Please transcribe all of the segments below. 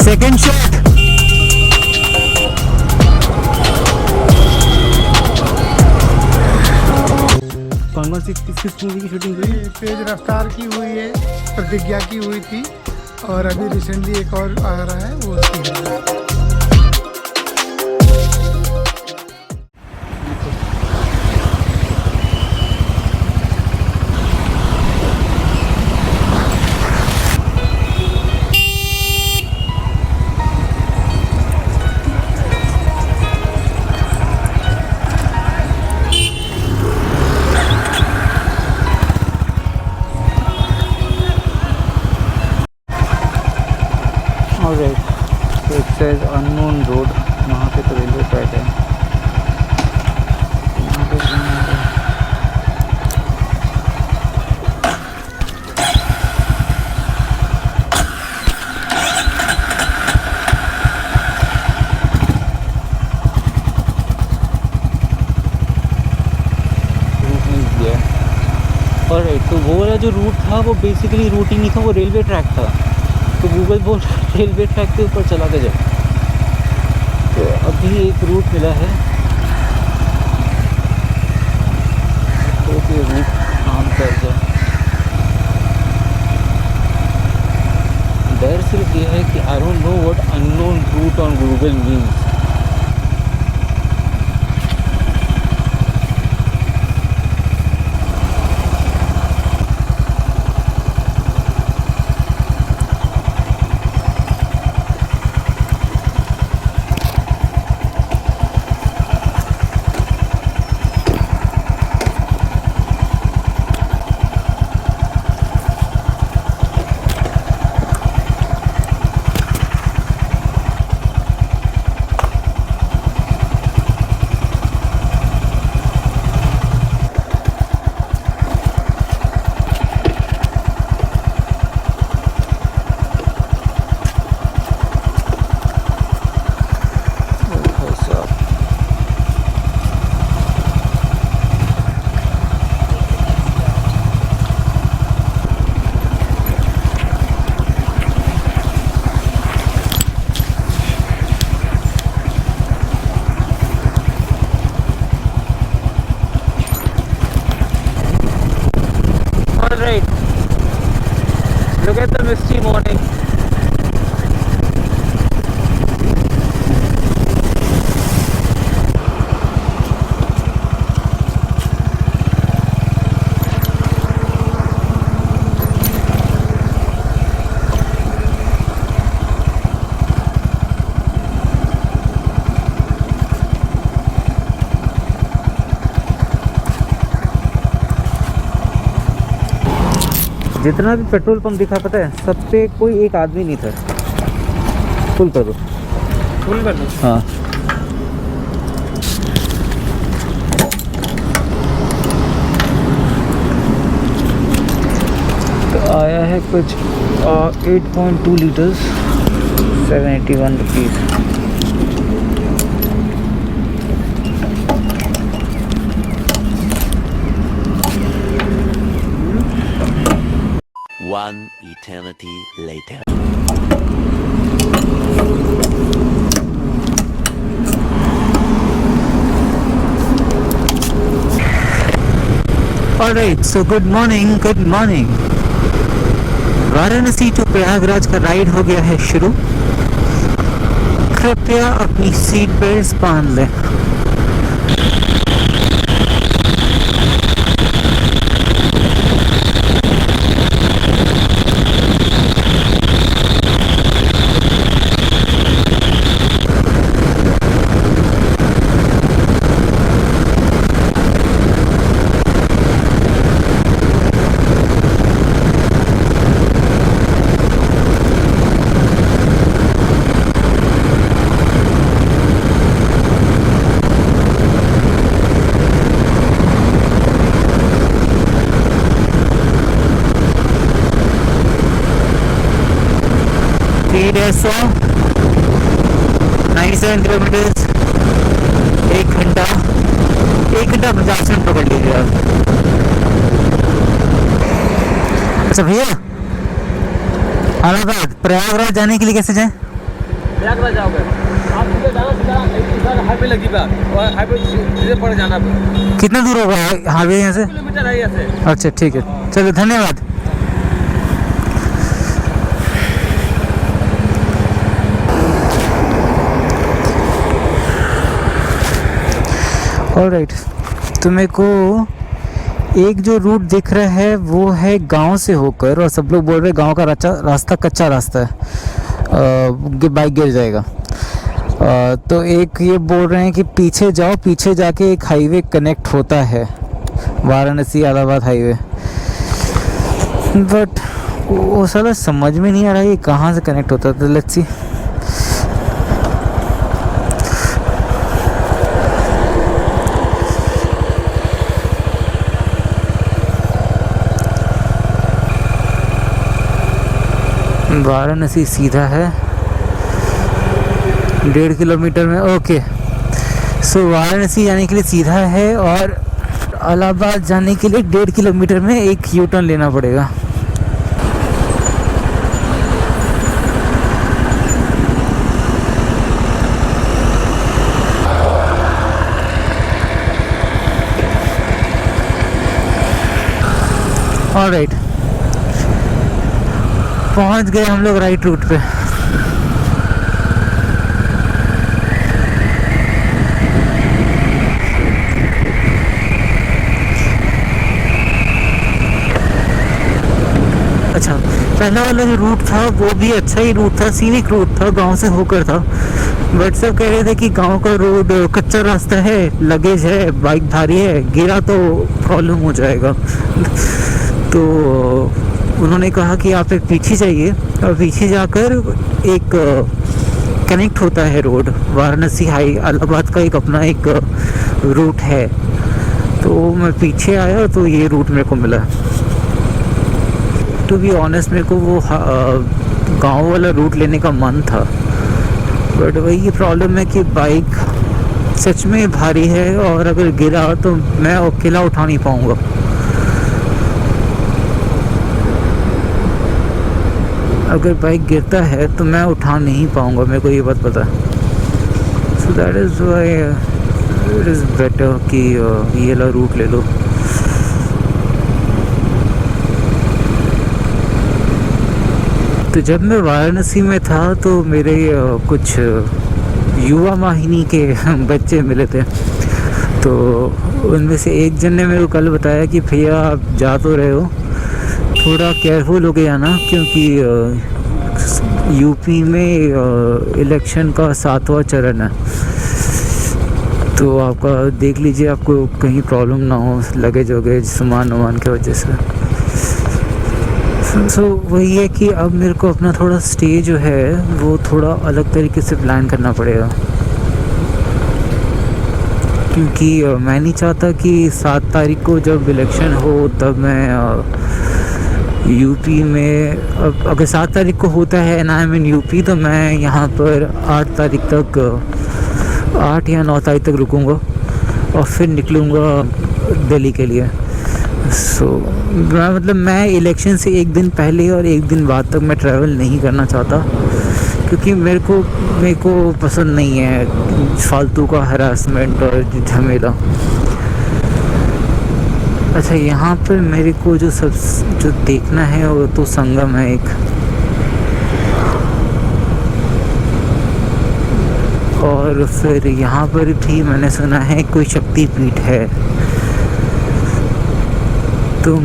Second shot. कौन सी किस movie की शूटिंग हुई? तेज रफ्तार की हुई है, प्रतिज्ञा की हुई थी, और अभी रिसेंटली एक और आ रहा है वो उसकी है। ऑलराइट, तो इट सेज अननोन रोड। वहाँ पे तो रेलवे ट्रैक है। यहाँ पे जाना है। रूट मिल गया। ऑलराइट, तो वो वाला जो रूट था वो बेसिकली रूट ही नहीं था, वो रेलवे ट्रैक था। तो गूगल बोल रेलवे ट्रैक के ऊपर चला के जाए। तो अभी एक रूट मिला है, तो ये रूट काम कर जाए। डर सिर्फ ये है कि I don't know what unknown route on Google means. Alright, look at the misty morning. जितना भी पेट्रोल पंप दिखा, पता है सब पे कोई एक आदमी नहीं था। फुल कर दो, फुल कर दो। हाँ। तो आया है कुछ 8.2 litres, 781 rupees. One eternity later. Alright, so good morning, good morning. Varanasi to Prayagraj का राइड हो गया है शुरू। कृपया अपनी सीट बेल्ट बांध लें। स्पीड है 100, 97 किलोमीटर, 1 घंटा 50 मिनट पकड़ लीजिए आप। अच्छा भैया, इलाहाबाद प्रयागराज जाने के लिए कैसे जाएं? प्रयागराज जाओगे आप सीधे जाना सीधा हाईवे लगी पे और हाईवे सीधे पड़ जाना पे कितना दूर होगा हाईवे यहाँ से? किलोमीटर है यहाँ से। अच्छा ठीक है, चलो धन्यवाद। ऑलराइट, तो मेरे को एक जो रूट दिख रहा है वो है गांव से होकर, और सब लोग बोल रहे हैं गांव का रास्ता कच्चा रास्ता है, बाइक गिर जाएगा। तो एक ये बोल रहे हैं कि पीछे जाओ, पीछे जाके एक हाईवे कनेक्ट होता है, वाराणसी इलाहाबाद हाईवे, बट वो साला समझ में नहीं आ रहा है ये कहाँ से कनेक्ट होता है। तो लेट्स सी। वाराणसी सीधा है 1.5 किलोमीटर में। ओके, सो वाराणसी जाने के लिए सीधा है और इलाहाबाद जाने के लिए 1.5 किलोमीटर में एक यू टर्न लेना पड़ेगा। ऑलराइट, पहुंच गए हम लोग राइट रूट पे। अच्छा, पहला वाला जो रूट था वो भी अच्छा ही रूट था, सीनिक रूट था, गांव से होकर था, बट सब कह रहे थे कि गांव का रोड कच्चा रास्ता है, लगेज है, बाइक भारी है, गिरा तो प्रॉब्लम हो जाएगा। तो उन्होंने कहा कि आप एक पीछे जाइए और पीछे जाकर एक कनेक्ट होता है रोड, वाराणसी इलाहाबाद का एक अपना एक रूट है। तो मैं पीछे आया तो ये रूट मेरे को मिला। टू बी ऑनेस्ट मेरे को वो गांव वाला रूट लेने का मन था, बट वही प्रॉब्लम है कि बाइक सच में भारी है और अगर गिरा तो मैं अकेला उठा नहीं पाऊँगा। अगर बाइक गिरता है तो मैं उठा नहीं पाऊँगा, मेरे को ये बात पता है। So that is why it is better कि ये वाला रूट ले लो। तो जब मैं वाराणसी में था तो मेरे कुछ युवा वाहिनी के बच्चे मिले थे, तो उनमें से एक जन ने मेरे को कल बताया कि भैया आप जा तो रहे हो, थोड़ा केयरफुल होके जाना, क्योंकि यूपी में इलेक्शन का 7वां चरण है, तो आपका देख लीजिए आपको कहीं प्रॉब्लम ना हो लगेज वगैरह सामान वामान की वजह से। सो वही है कि अब मेरे को अपना थोड़ा स्टे जो है वो थोड़ा अलग तरीके से प्लान करना पड़ेगा, क्योंकि मैं नहीं चाहता कि 7 तारीख को जब इलेक्शन हो तब मैं यूपी में, अब अगर 7 तारीख को होता है and I am in UP, तो मैं यहाँ पर 8 तारीख तक 8 या 9 तारीख तक रुकूँगा और फिर निकलूँगा दिल्ली के लिए। सो मैं इलेक्शन से एक दिन पहले और एक दिन बाद तक मैं ट्रैवल नहीं करना चाहता, क्योंकि मेरे को पसंद नहीं है फालतू का हरासमेंट और झमेला। अच्छा, यहाँ पर मेरे को जो देखना है वो तो संगम है एक, और फिर यहाँ पर भी मैंने सुना है कोई शक्तिपीठ है, तो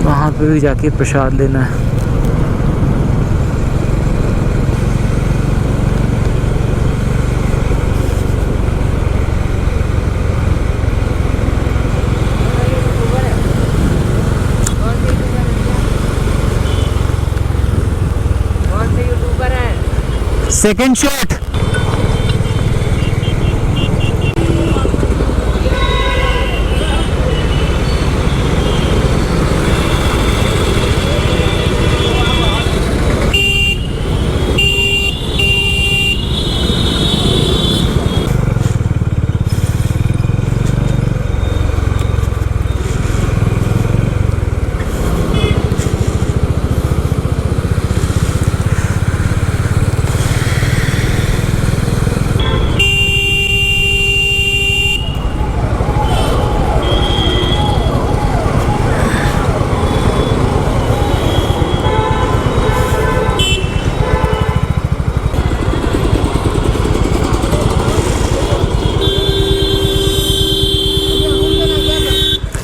वहाँ पे भी जाके प्रसाद लेना है। Second shot.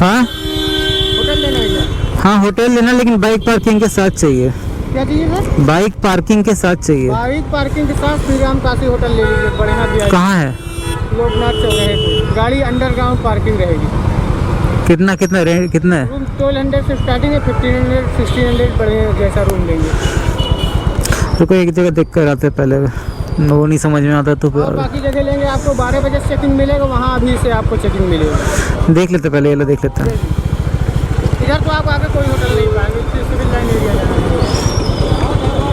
हाँ होटल लेना है क्या? हाँ होटल लेना, लेकिन बाइक पार्किंग के साथ चाहिए। क्या चाहिए सर? बाइक पार्किंग के साथ चाहिए। बाइक पार्किंग के साथ श्री राम काशी होटल ले लीजिए, बढ़िया भी है। कहाँ है? लोकनाथ चौराहे पे गाड़ी अंडरग्राउंड पार्किंग रहेगी। कितना कितना रेंट कितना है? रूम 1200 से स्टार्टिंग है, 1500 1600 बढ़िया जैसा रूम लेंगे। रुको एक जगह देख कर आते पहले, वो नहीं समझ में आता तो और बाकी जगह लेंगे आपको 12 बजे चेकिंग मिलेगा, वहाँ अभी से आपको चेकिंग मिलेगा। देख लेते पहले, ये लो देख लेते हैं। इधर तो आप आगे कोई होटल नहीं पाएंगे, सिविल लाइन एरिया जाना है।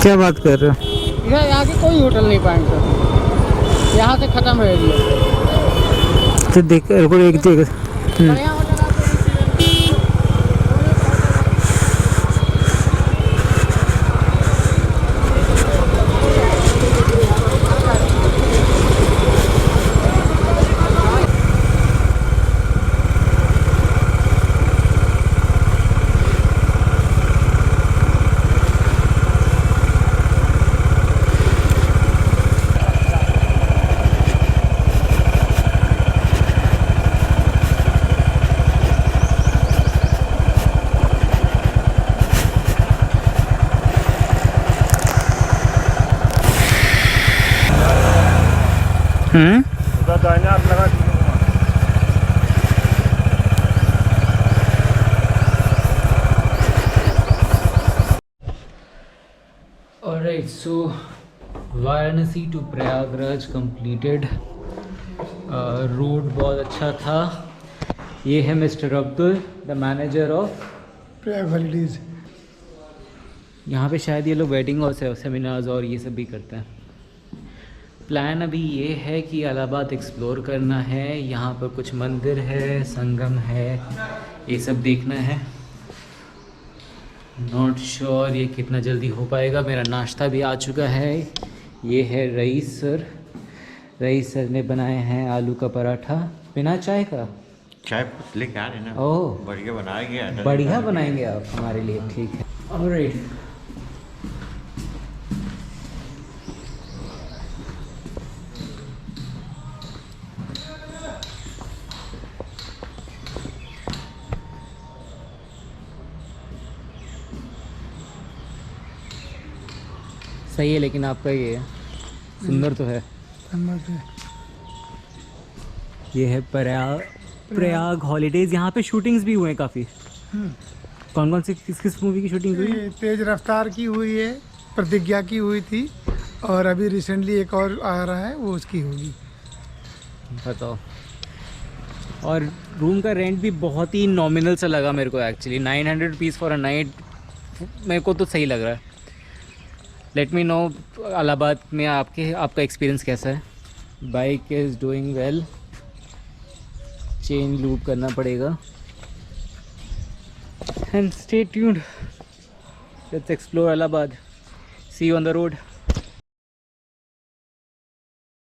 क्या बात कर रहे हो? इधर आगे कोई होटल नहीं पाएंगे सर, यहाँ से ख़त्म है एरिया। तो देख रुको एक जगह। बढ़िया होटल आपको Alright, so Varanasi to Prayagraj completed. Route बहुत अच्छा था। ये है mister Abdul, the manager of Prayag Holidays. यहाँ पे शायद ये लोग वेडिंग और सेमिनार्स और ये सब भी करते हैं। प्लान अभी ये है कि इलाहाबाद एक्सप्लोर करना है, यहाँ पर कुछ मंदिर है, संगम है, ये सब देखना है। नॉट श्योर ये कितना जल्दी हो पाएगा। मेरा नाश्ता भी आ चुका है, ये है रईस सर। रईस सर ने बनाए हैं आलू का पराठा बिना चाय का। चाय लेके आ रहे ना, ओह बढ़िया बनाएंगे। बढ़िया बनाएंगे आप हमारे लिए, ठीक है। ऑलराइट, सही है, लेकिन आपका ये सुंदर तो है। ये है प्रयाग हॉलीडेज। यहाँ पे शूटिंग्स भी हुए हैं काफ़ी। कौन कौन सी किस किस मूवी की शूटिंग हुई? ये तेज रफ्तार की हुई है, प्रतिज्ञा की हुई थी, और अभी रिसेंटली एक और आ रहा है, वो उसकी होगी। बताओ। और रूम का रेंट भी बहुत ही नॉमिनल सा लगा मेरे को actually. 900 rupees for a night मेरे को तो सही लग रहा है। लेट मी नो इलाहाबाद में आपका एक्सपीरियंस कैसा है। Bike is doing well, chain loop करना पड़ेगा। And stay tuned, let's explore Allahabad. See you on the road.